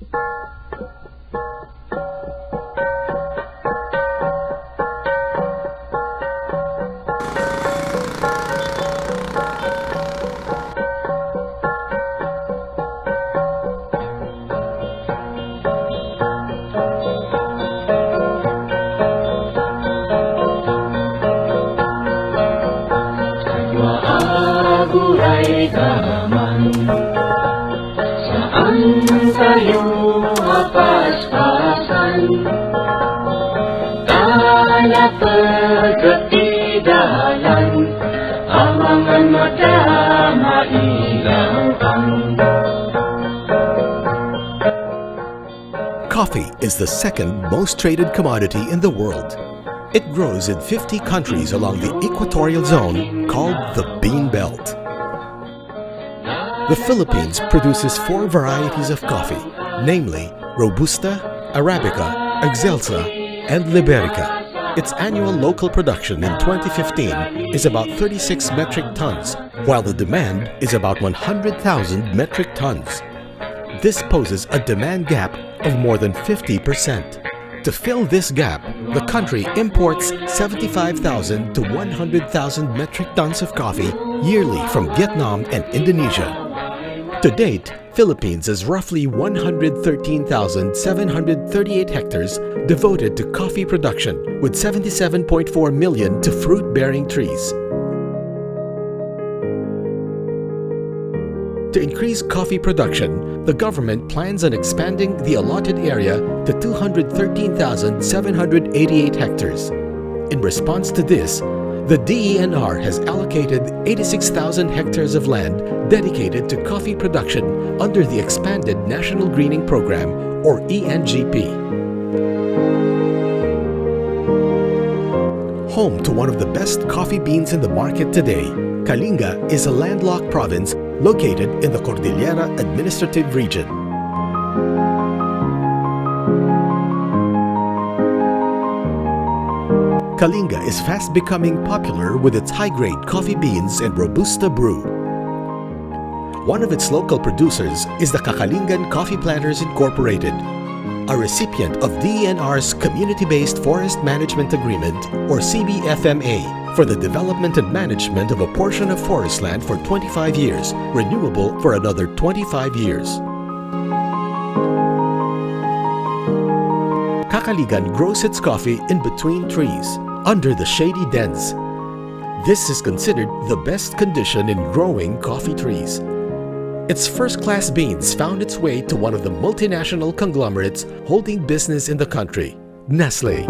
Maaguray ka man, saan kayo mapaspasan? Talapag at idalan, amangan madama ilang ang. Coffee is the second most traded commodity in the world. It grows in 50 countries along the equatorial zone called the Bean Belt. The Philippines produces 4 varieties of coffee, namely Robusta, Arabica, Excelsa, and Liberica. Its annual local production in 2015 is about 36 metric tons, while the demand is about 100,000 metric tons. This poses a demand gap of more than 50%. To fill this gap, the country imports 75,000 to 100,000 metric tons of coffee yearly from Vietnam and Indonesia. To date, Philippines has roughly 113,738 hectares devoted to coffee production, with 77.4 million to fruit-bearing trees. To increase coffee production, the government plans on expanding the allotted area to 213,788 hectares. In response to this, the DENR has allocated 86,000 hectares of land dedicated to coffee production under the Expanded National Greening Program, or ENGP. Home to one of the best coffee beans in the market today, Kalinga is a landlocked province located in the Cordillera Administrative Region. Kalinga is fast becoming popular with its high-grade coffee beans and Robusta brew. One of its local producers is the Kakalingan Coffee Planters Incorporated, a recipient of DENR's Community-Based Forest Management Agreement, or CBFMA, for the development and management of a portion of forest land for 25 years, renewable for another 25 years. Kakaligan grows its coffee in between trees, under the shady dens. This is considered the best condition in growing coffee trees. Its first-class beans found its way to one of the multinational conglomerates holding business in the country, Nestle.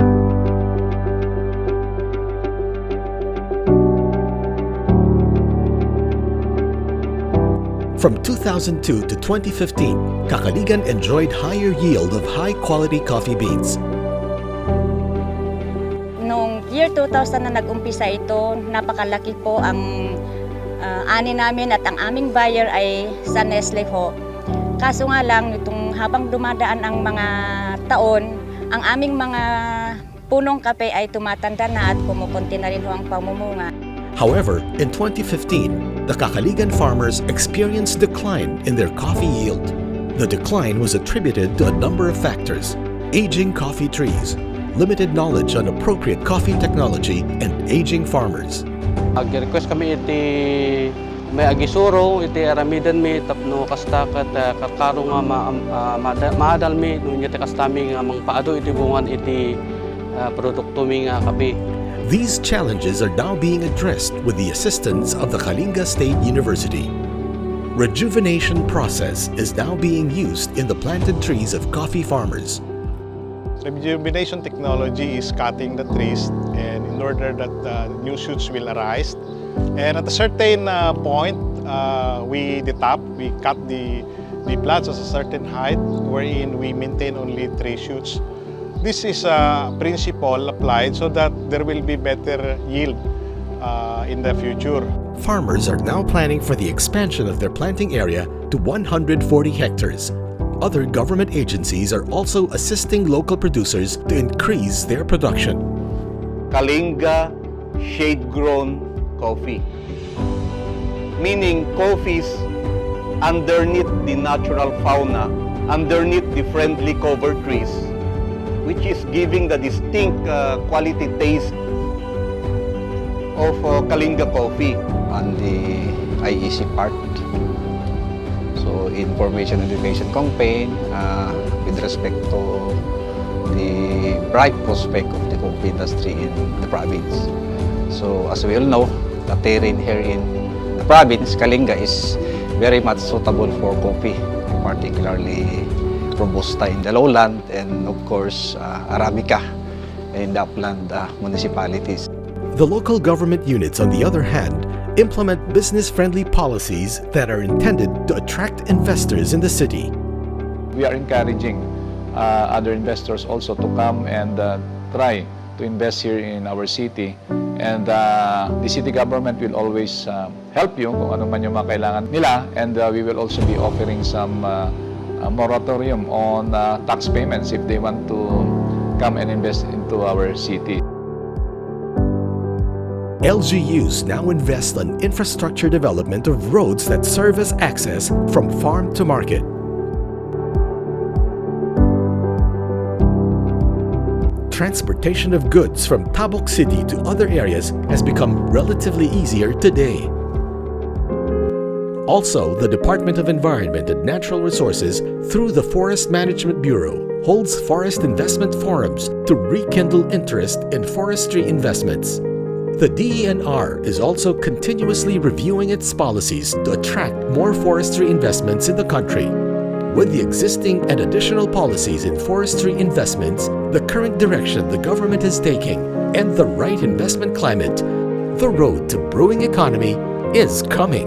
From 2002 to 2015, Kakaligan enjoyed higher yield of high-quality coffee beans. Noong year 2000 na nag-umpisa ito, napakalaki po ang ani namin at ang aming buyer ay sa Nestle ho. Kaso nga lang, itong habang dumadaan ang mga taon, ang aming mga punong kape ay tumatanda na at kumukunti na rin ho ang pamumunga. However, in 2015, the Kakaligan farmers experienced decline in their coffee yield. The decline was attributed to a number of factors: aging coffee trees, limited knowledge on appropriate coffee technology, and aging farmers. Ag-request kami iti may agisuro, iti aramidan mi tapno kastakat kakaro nga maadal mi no iti kastami nga mangpaado iti bungan iti produkto mi nga kape. These challenges are now being addressed with the assistance of the Kalinga State University. Rejuvenation process is now being used in the planted trees of coffee farmers. Rejuvenation technology is cutting the trees, and in order that new shoots will arise. And at a certain point, we cut the plants at a certain height, wherein we maintain only 3 shoots. This is a principle applied so that there will be better yield in the future. Farmers are now planning for the expansion of their planting area to 140 hectares. Other government agencies are also assisting local producers to increase their production. Kalinga shade-grown coffee, meaning coffees underneath the natural fauna underneath the friendly cover trees, which is giving the distinct quality taste of Kalinga coffee. On the IEC part, so information education campaign with respect to the bright prospect of the coffee industry in the province. So as we all know, the terrain here in the province, Kalinga, is very much suitable for coffee, particularly Robusta in the lowland and of course Arabica in the upland municipalities. The local government units, on the other hand, implement business-friendly policies that are intended to attract investors in the city. We are encouraging other investors also to come and try to invest here in our city. And the city government will always help you kung ano man yung mga kailangan nila. And we will also be offering some moratorium on tax payments if they want to come and invest into our city. LGUs now invest on infrastructure development of roads that serve as access from farm to market. Transportation of goods from Tabuk City to other areas has become relatively easier today. Also, the Department of Environment and Natural Resources, through the Forest Management Bureau, holds forest investment forums to rekindle interest in forestry investments. The DENR is also continuously reviewing its policies to attract more forestry investments in the country. With the existing and additional policies in forestry investments, the current direction the government is taking, and the right investment climate, the road to brewing economy is coming.